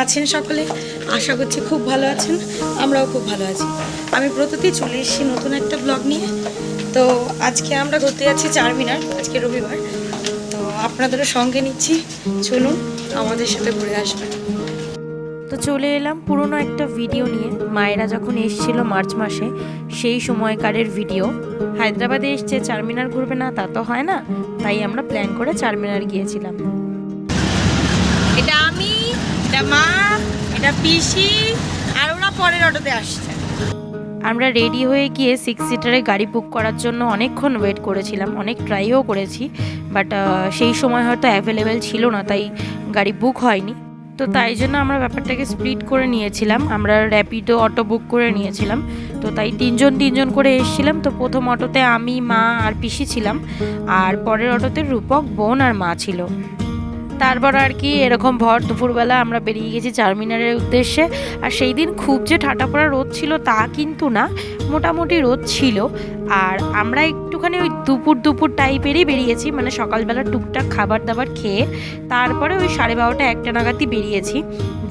আছেন সকলে? আশা করছি খুব ভালো আছেন, আমরাও খুব ভালো আছি। আমি প্রতিদিন চলে এসেছি নতুন একটা ব্লগ নিয়ে। তো আজকে আমরা ঘুরতে যাচ্ছি চারমিনার, আজকে রবিবার। তো আপনাদেরও সঙ্গে নিচ্ছি, চলুন আমাদের সাথে ঘুরে আসবেন। তো চলে এলাম পুরনো একটা ভিডিও নিয়ে। মায়েরা যখন এসেছিল মার্চ মাসে, সেই সময়কারের ভিডিও। হায়দ্রাবাদে এসছে, চারমিনার ঘুরবে না তা তো হয় না, তাই আমরা প্ল্যান করে চারমিনার গিয়েছিলাম। এটা আমি, এটা মা, এটা পিসি, আর ওরা পরের অটোতে আসছে। আমরা রেডি হয়ে গিয়ে 6 সিটারে গাড়ি বুক করার জন্য অনেকক্ষণ ওয়েট করেছিলাম, অনেক ট্রাইও করেছি, বাট সেই সময় হয়তো অ্যাভেলেবেল ছিল না, তাই গাড়ি বুক হয়নি। তো তাই জন্য আমরা ব্যাপারটাকে স্প্লিট করে নিয়েছিলাম, আমরা র্যাপিডো অটো বুক করে নিয়েছিলাম। তো তাই তিনজন করে এসেছিলাম। তো প্রথম অটোতে আমি, মা আর পিসি ছিলাম, আর পরের অটোতে রূপক, বোন আর মা ছিল। তারপর আর কি এরকম ভর দুপুরবেলা আমরা বেরিয়ে গেছি চারমিনারের উদ্দেশ্যে। আর সেই দিন খুব যে ঠাটা পড়া রোদ ছিল তা কিন্তু না, মোটামুটি রোদ ছিল। আর আমরা একটুখানি ওই দুপুর টাইপেরই বেরিয়েছি, মানে সকালবেলা টুকটাক খাবার দাবার খেয়ে তারপরে ওই 12:30 একটা নাগাদই বেরিয়েছি,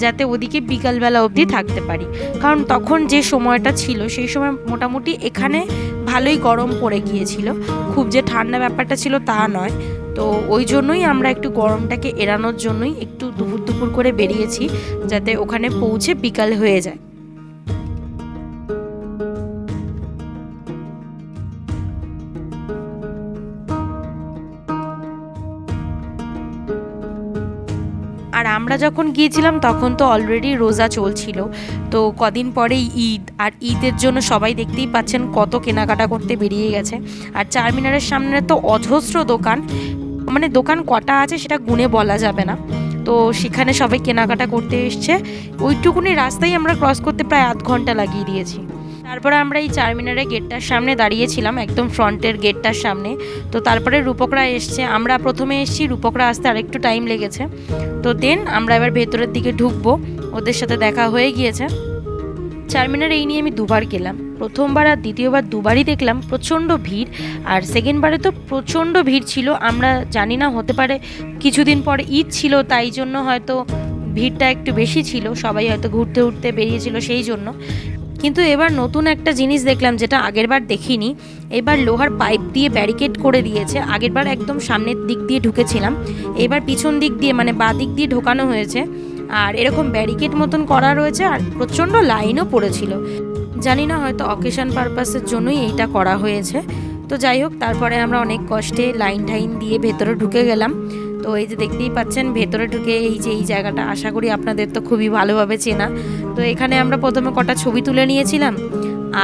যাতে ওদিকে বিকালবেলা অবধি থাকতে পারি। কারণ তখন যে সময়টা ছিল সেই সময় মোটামুটি এখানে ভালোই গরম পড়ে গিয়েছিল, খুব যে ঠান্ডা ব্যাপারটা ছিল তা নয়। তো ওই জন্যই আমরা একটু গরমটাকে এড়ানোর জন্যই একটু দুপুর করে বেরিয়েছি, যাতে ওখানে পৌঁছে বিকাল হয়ে যায়। আর আমরা যখন গিয়েছিলাম তখন তো অলরেডি রোজা চলছিল। তো কদিন পরেই ঈদ, আর ঈদের জন্য সবাই দেখতেই পাচ্ছেন কত কেনাকাটা করতে বেরিয়ে গেছে। আর চারমিনারের সামনে তো অজস্র দোকান, মানে দোকান কটা আছে সেটা গুণে বলা যাবে না। তো সেখানে সবাই কেনাকাটা করতে এসছে। ওইটুকুনি রাস্তায় আমরা ক্রস করতে প্রায় আধ ঘন্টা লাগিয়ে দিয়েছি। তারপরে আমরা এই চারমিনারের গেটটার সামনে দাঁড়িয়েছিলাম, একদম ফ্রন্টের গেটটার সামনে। তো তারপরে রূপকরা এসছে, আমরা প্রথমে এসেছি, রূপকরা আসতে আরেকটু টাইম লেগেছে। তো দেন আমরা এবার ভেতরের দিকে ঢুকবো, ওদের সাথে দেখা হয়ে গিয়েছে। চারমিনার এই নিয়ে আমি দুবার গেলাম, প্রথমবার আর দ্বিতীয়বার দুবারই দেখলাম প্রচণ্ড ভিড়। আর সেকেন্ডবারে তো প্রচণ্ড ভিড় ছিল, আমরা জানি না, হতে পারে কিছুদিন পরে ঈদ ছিল তাই জন্য হয়তো ভিড়টা একটু বেশি ছিল, সবাই হয়তো ঘুরতে উঠতে বেরিয়েছিল সেই জন্য। কিন্তু এবার নতুন একটা জিনিস দেখলাম যেটা আগেরবার দেখিনি। এবার লোহার পাইপ দিয়ে ব্যারিকেড করে দিয়েছে, আগেরবার একদম সামনের দিক দিয়ে ঢুকেছিলাম, এবার পিছন দিক দিয়ে মানে বাঁ দিক দিয়ে ঢোকানো হয়েছে। আর এরকম ব্যারিকেড মতন করা রয়েছে, আর প্রচণ্ড লাইনও পড়েছিল, জানি না হয়তো অকেশন পারপাসের জন্যই এইটা করা হয়েছে। তো যাই হোক, তারপরে আমরা অনেক কষ্টে লাইন ঠাইন দিয়ে ভেতরে ঢুকে গেলাম। তো এই যে দেখতেই পাচ্ছেন ভেতরে ঢুকে এই যে এই জায়গাটা আশা করি আপনাদের তো খুবই ভালোভাবে চেনা। তো এখানে আমরা প্রথমে কটা ছবি তুলে নিয়েছিলাম,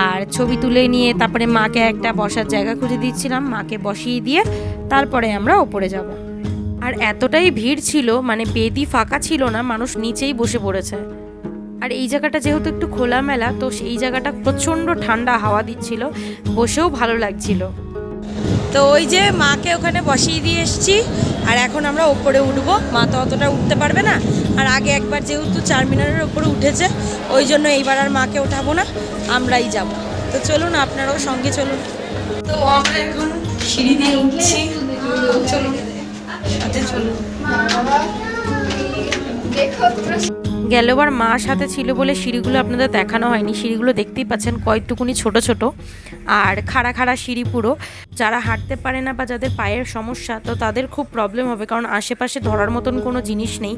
আর ছবি তুলে নিয়ে তারপরে মাকে একটা বসার জায়গা খুঁজে দিচ্ছিলাম, মাকে বসিয়ে দিয়ে তারপরে আমরা ওপরে যাব। আর এতটাই ভিড় ছিল, মানে বেদি ফাঁকা ছিল না, মানুষ নিচেই বসে পড়েছে। আর এই জায়গাটা যেহেতু একটু খোলামেলা, তো সেই জায়গাটা প্রচণ্ড ঠান্ডা হাওয়া দিচ্ছিল, বসেও ভালো লাগছিল। তো ওই যে মাকে ওখানে বসিয়ে দিয়ে এসেছি, আর এখন আমরা ওপরে উঠবো। মা তো অতটা উঠতে পারবে না, আর আগে একবার যেহেতু চারমিনারের ওপরে উঠেছে ওই জন্য এইবার আর মাকে ওঠাবো না, আমরাই যাব। তো চলুন, আপনারাও সঙ্গে চলুন। তো আমরা এখন সিঁড়ি দিয়ে উঠছি, চলুন সাথে চলুন। গেলবার মা সাথে ছিল বলে সিঁড়িগুলো আপনাদের দেখানো হয়নি, সিঁড়িগুলো দেখতেই পাচ্ছেন কয়েকটুকুনি ছোট ছোট, আর খাড়া সিঁড়ি পুরো। যারা হাঁটতে পারে না বা যাদের পায়ের সমস্যা, তো তাদের খুব প্রবলেম হবে, কারণ আশেপাশে ধরার মতন কোনো জিনিস নেই।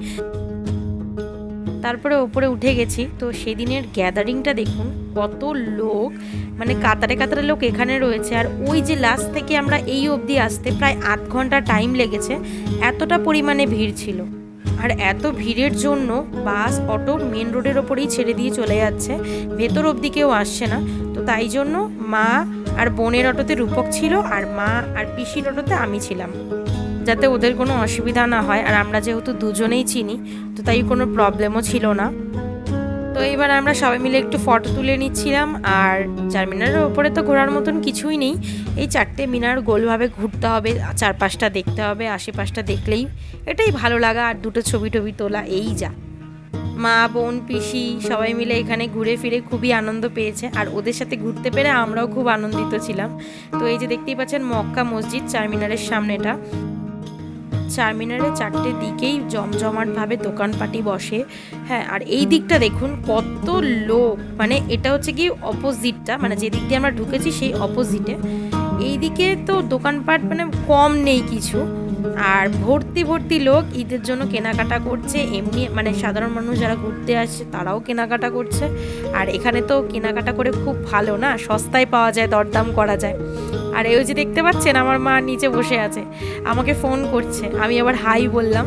তারপরে ওপরে উঠে গেছি। তো সেদিনের গ্যাদারিংটা দেখুন, কত লোক, মানে কাতারে কাতারে লোক এখানে রয়েছে। আর ওই যে লাস্ট থেকে আমরা এই অবধি আসতে প্রায় আধ ঘন্টা টাইম লেগেছে, এতটা পরিমাণে ভিড় ছিল। আর এত ভিড়ের জন্য বাস অটো মেন রোডের ওপরেই ছেড়ে দিয়ে চলে যাচ্ছে, ভেতর অবধি কেউ আসছে না। তো তাই জন্য মা আর বোনের অটোতে রূপক ছিল, আর মা আর পিসির অটোতে আমি ছিলাম, যাতে ওদের কোনো অসুবিধা না হয়। আর আমরা যেহেতু দুজনেই চিনি, তো তাই কোনো প্রবলেমও ছিল না। তো এবার আমরা সবাই মিলে একটু ফটো তুলে নিচ্ছিলাম। আর চারমিনারের ওপরে তো ঘোরার মতন কিছুই নেই, এই 4টে মিনার গোলভাবে ঘুরতে হবে, চারপাশটা দেখতে হবে, আশেপাশটা দেখলেই এটাই ভালো লাগা, আর দুটো ছবি টবি তোলা, এই যা। মা, বোন, পিসি সবাই মিলে এখানে ঘুরে ফিরে খুবই আনন্দ পেয়েছে, আর ওদের সাথে ঘুরতে পেরে আমরাও খুব আনন্দিত ছিলাম। তো এই যে দেখতেই পাচ্ছেন মক্কা মসজিদ চারমিনারের সামনেটা। চারমিনারে 4টে দিকেই জমজমাটভাবে দোকানপাটি বসে। হ্যাঁ, আর এই দিকটা দেখুন কত লোক, মানে এটা হচ্ছে কি অপোজিটটা, মানে যে দিক দিয়ে আমরা ঢুকেছি সেই অপোজিটে। এইদিকে তো দোকানপাট মানে কম নেই কিছু, আর ভর্তি ভর্তি লোক ঈদের জন্য কেনাকাটা করছে। এমনি মানে সাধারণ মানুষ যারা ঘুরতে আসছে তারাও কেনাকাটা করছে। আর এখানে তো কেনাকাটা করে খুব ভালো না, সস্তায় পাওয়া যায়, দরদাম করা যায়। আর এই যে দেখতে পাচ্ছেন আমার মা নিচে বসে আছে, আমাকে ফোন করছে, আমি আবার হাই বললাম।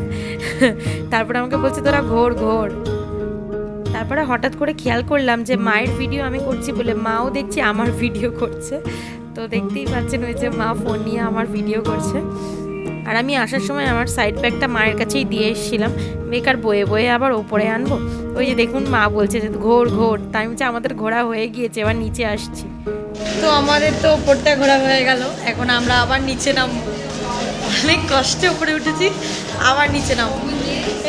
তারপরে আমাকে বলছে তোরা ঘোর ঘোর। তারপরে হঠাৎ করে খেয়াল করলাম যে মায়ের ভিডিও আমি করছি বলে মাও দেখছি আমার ভিডিও করছে। তো দেখতেই পাচ্ছেন ওই যে মা ফোন নিয়ে আমার ভিডিও করছে। আর আমি আসার সময় আমার সাইড ব্যাগটা মায়ের কাছেই দিয়ে এসেছিলাম, বেকার বয়ে বয়ে আবার ওপরে আনবো। ওই যে দেখুন মা বলছে যে ঘোর ঘোর, তাই আমি বলছি আমাদের ঘোরা হয়ে গিয়েছে, এবার নিচে আসছি। তো আমাদের তো ওপরটা ঘোরা হয়ে গেল, এখন আমরা আবার নিচে নামবো। অনেক কষ্টে উপরে উঠেছি, আবার নিচে নামবো।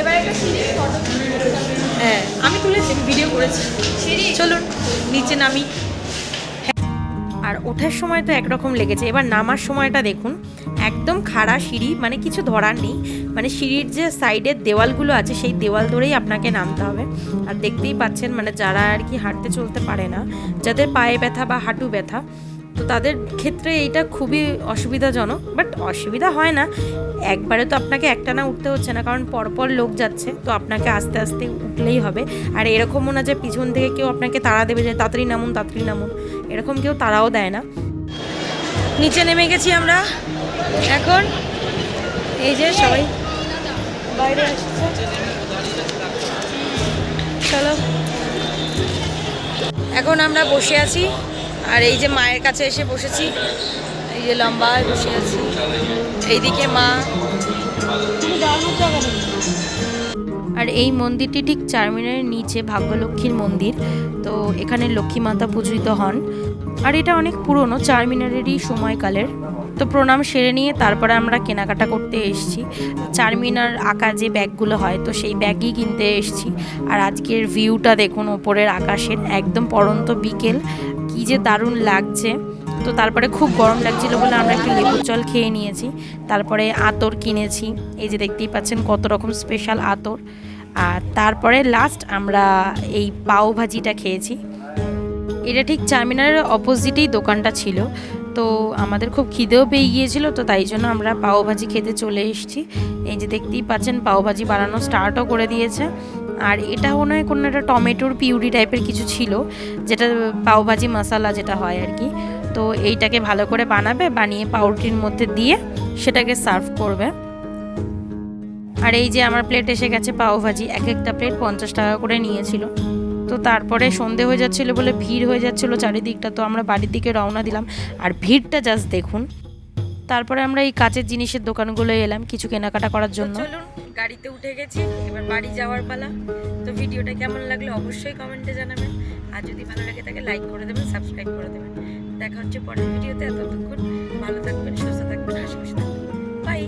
এবার একটা সিঁড়ির ফটো, হ্যাঁ আমি তুলেছি, ভিডিও করেছি। চলুন নিচে নামি। আর ওঠার সময় তো একরকম লেগেছে, এবার নামার সময়টা দেখুন একদম খাড়া সিঁড়ি, মানে কিছু ধরার নেই, মানে সিঁড়ির যে সাইডের দেওয়ালগুলো আছে সেই দেওয়াল ধরেই আপনাকে নামতে হবে। আর দেখতেই পাচ্ছেন মানে যারা আর কি হাঁটতে চলতে পারে না, যাদের পায়ে ব্যথা বা হাঁটু ব্যথা, তো তাদের ক্ষেত্রে এইটা খুবই অসুবিধাজনক। বাট অসুবিধা হয় না, একবারে তো আপনাকে একটানা উঠতে হচ্ছে না, কারণ পরপর লোক যাচ্ছে, তো আপনাকে আস্তে আস্তে উঠলেই হবে। আর এরকমও না যে পিছন থেকে কেউ আপনাকে তাড়া দেবে যে তাড়াতাড়ি নামুন তাড়াতাড়ি নামুন, এরকম কেউ তাড়াও দেয় না। নিচে নেমে গেছি আমরা এখন। এই যে সবাই বাইরে আসছে, চলো এখন আমরা বসে আছি। আর এই যে মায়ের কাছে এসে বসেছি, এই যে লম্বায় বসে আছি, এইদিকে মা। আর এই মন্দিরটি ঠিক চারমিনারের নিচে ভাগ্যলক্ষ্মীর মন্দির, তো এখানে লক্ষ্মী মাতা পূজিত হন। আর এটা অনেক পুরনো, চারমিনারেরই সময়কালের। তো প্রণাম সেরে নিয়ে তারপরে আমরা কেনাকাটা করতে এসেছি। চারমিনার আঁকা যে ব্যাগগুলো হয়, তো সেই ব্যাগই কিনতে এসেছি। আর আজকের ভিউটা দেখুন ওপরের আকাশের, একদম পড়ন্ত বিকেল, কী যে দারুণ লাগছে। তো তারপরে খুব গরম লাগছিল বলে আমরা একটু লেবুর জল খেয়ে নিয়েছি। তারপরে আতর কিনেছি, এই যে দেখতেই পাচ্ছেন কত রকম স্পেশাল আতর। আর তারপরে লাস্ট আমরা এই পাও ভাজিটা খেয়েছি। এটা ঠিক চারমিনারের অপোজিটেই দোকানটা ছিল, তো আমাদের খুব খিদেও পেয়ে গিয়েছিল, তো তাই জন্য আমরা পাওভাজি খেতে চলে এসেছি। এই যে দেখতেই পাচ্ছেন পাওভাজি বানানো স্টার্টও করে দিয়েছে। আর এটা মনে হয় কোনো একটা টমেটোর পিউরি টাইপের কিছু ছিল, যেটা পাওভাজি মশলা যেটা হয় আর কি। তো এইটাকে ভালো করে বানাবে, বানিয়ে পাউরুটির মধ্যে দিয়ে সেটাকে সার্ভ করবে। আর এই যে আমার প্লেট এসে গেছে পাওভাজি, এক একটা প্লেট 50 টাকা করে নিয়েছিল। তো তারপরে সন্ধে হয়ে যাচ্ছিলো বলে ভিড় হয়ে যাচ্ছিলো চারিদিকটা, তো আমরা বাড়ির দিকে রওনা দিলাম। আর ভিড়টা জাস্ট দেখুন। তারপরে আমরা এই কাচের জিনিসের দোকানগুলোয় এলাম কিছু কেনাকাটা করার জন্য। চলুন গাড়িতে উঠে গেছি, এবার বাড়ি যাওয়ার পালা। তো ভিডিওটা কেমন লাগলো অবশ্যই কমেন্টে জানাবেন, আর যদি ভালো লাগে তাকে লাইক করে দেবেন, সাবস্ক্রাইব করে দেবেন। দেখা হচ্ছে পরের ভিডিওতে, ততক্ষণ ভালো থাকবেন, সুস্থ থাকবেন, হাসি খুশি থাকবেন, বাই।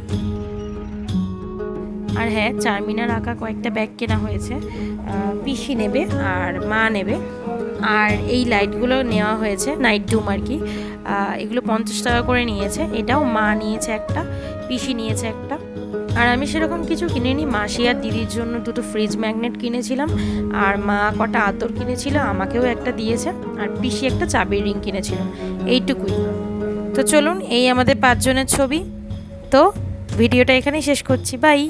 আর হ্যাঁ, চারমিনার আঁকা কয়েকটা ব্যাগ কেনা হয়েছে, পিসি নেবে আর মা নেবে। আর এই লাইটগুলো নেওয়া হয়েছে, নাইট ডুম আর কি, এগুলো 50 টাকা করে নিয়েছে। এটাও মা নিয়েছে একটা, পিসি নিয়েছে একটা। আর আমি সেরকম কিছু কিনিনি, মাসি আর দিদির জন্য দুটো ফ্রিজ ম্যাগনেট কিনেছিলাম, আর মা কটা আতর কিনেছিল, আমাকেও একটা দিয়েছে, আর পিসি একটা চাবির রিং কিনেছিল, এইটুকুই। তো চলুন, এই আমাদের 5 জনের ছবি। তো ভিডিওটা এখানেই শেষ করছি, বাই।